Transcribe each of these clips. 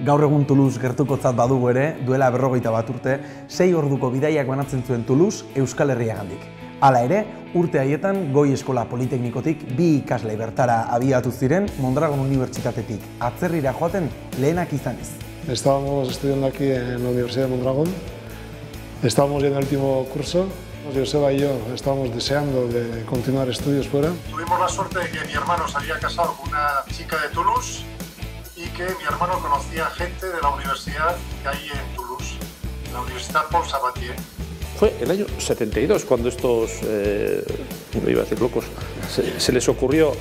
Gaur egun Toulouse gertukotzat badugu ere, duela 51 urte, 6 orduko bidaiak banatzen zuen Toulouse Euskal Herriagandik. Hala ere, urte haietan Goi Eskola Politeknikotik 2 ikasle bertara abiatu ziren Mondragon Unibertsitatetik atzerrira joaten lehenak izanez. Estábamos estudiando aquí en la Universidad de Mondragón, estábamos ya en el último curso. Joseba y yo estábamos deseando de continuar estudios fuera. Tuvimos la suerte de que mi hermano se había casado con una chica de Toulouse y que mi hermano conocía gente de la universidad que hay en Toulouse, la Universidad Paul Sabatier. Fue el año 72 cuando estos, no iba a decir locos, se les ocurrió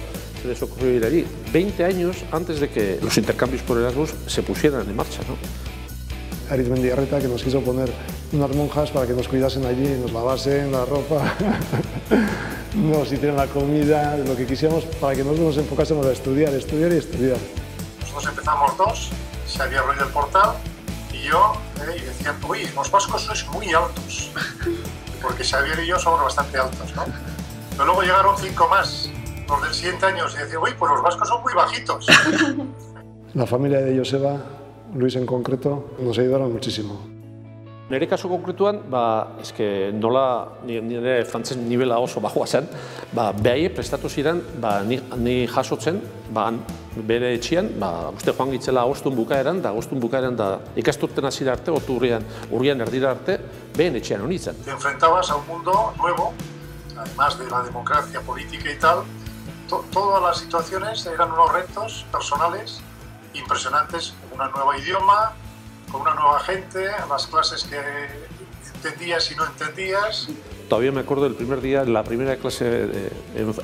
ir allí, 20 años antes de que los intercambios por Erasmus se pusieran en marcha, ¿no? Arizmendiarreta, que nos quiso poner unas monjas para que nos cuidasen allí, nos lavasen la ropa, nos hicieran la comida, lo que quisiéramos, para que nosotros nos enfocásemos a estudiar, estudiar y estudiar. Nosotros empezamos dos, Xavier Ruiz del Portal y yo, y decían, uy, los vascos sois muy altos, porque Xavier y yo somos bastante altos, ¿no? Pero luego llegaron 5 más, los del siguiente año, y decían, uy, pues los vascos son muy bajitos. La familia de Joseba, Luis en concreto, nos ayudaron muchísimo. Nire kasu konkretuan, eske nola nire frantses nivela oso bajoa zen, behaie prestatu ziren ni jasotzen, bere etxean, uste joan gitzela agostun bukaeran, da ikasturten hasiera arte, urrian erdira arte, behen etxean honitzen. Te enfrentabas a un mundo nuevo, además de la democracia política y tal, todas las situaciones eran unos retos personales impresionantes, una nueva idioma, con una nueva gente, las clases que entendías y no entendías. Todavía me acuerdo del primer día, la primera clase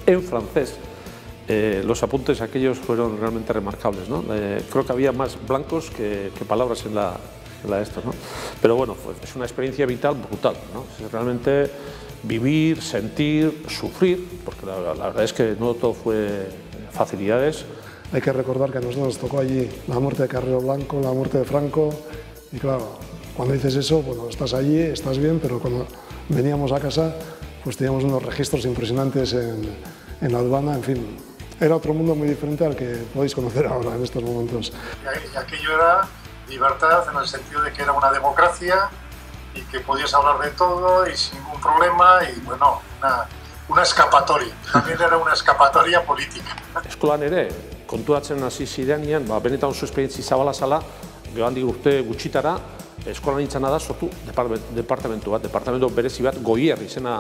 en francés. Los apuntes aquellos fueron realmente remarcables, ¿no? Creo que había más blancos que palabras en la esto, ¿no? Pero bueno, es una experiencia vital brutal, ¿no? Es realmente vivir, sentir, sufrir, porque la verdad es que no todo fue facilidades. Hay que recordar que a nosotros nos tocó allí la muerte de Carrero Blanco, la muerte de Franco, y claro, cuando dices eso, bueno, estás allí, estás bien, pero cuando veníamos a casa, pues teníamos unos registros impresionantes en la aduana, en fin, era otro mundo muy diferente al que podéis conocer ahora en estos momentos. Y aquello era libertad en el sentido de que era una democracia y que podías hablar de todo y sin ningún problema, y bueno, una escapatoria, también era una escapatoria política. Eskolan ere, konturatzen hasi zirenean, benetan oso esperientzia zabala zala, handik urte gutxitara, eskolan nintzena da sortu departamentu berezi bat, Goier izena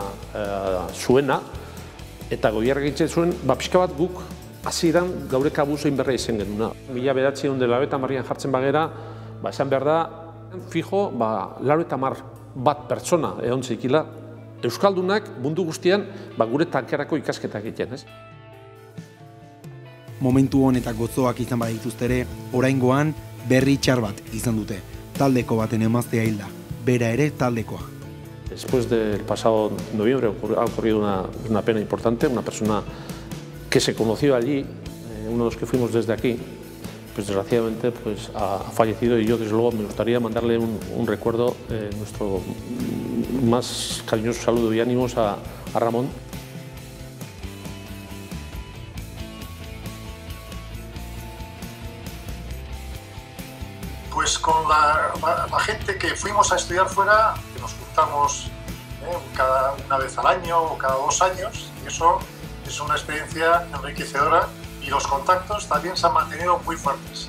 zuena, eta Goier egiten zuen, pixka bat guk hasieran gaure kabuz egin berra izen genuna. 1990 jartzen bagera, esan behar da, fijo, 90 bat pertsona egon zeikila, euskaldunak mundu guztian gure tankerako ikasketak egiten, ez? Momentu honetak gozoak izan badituzte ere, oraingoan berri txar bat izan dute. Taldeko baten emaztea hilda, bera ere taldekoa. Después del pasado noviembre ha ocurrido una pena importante, una persona que se conoció allí, uno de los que fuimos desde aquí, pues desgraciadamente pues, ha fallecido, y yo desde luego me gustaría mandarle un recuerdo, nuestro más cariñoso saludo y ánimos a Ramón. Pues con la gente que fuimos a estudiar fuera, que nos juntamos una vez al año o cada 2 años, y eso es una experiencia enriquecedora, y los contactos también se han mantenido muy fuertes.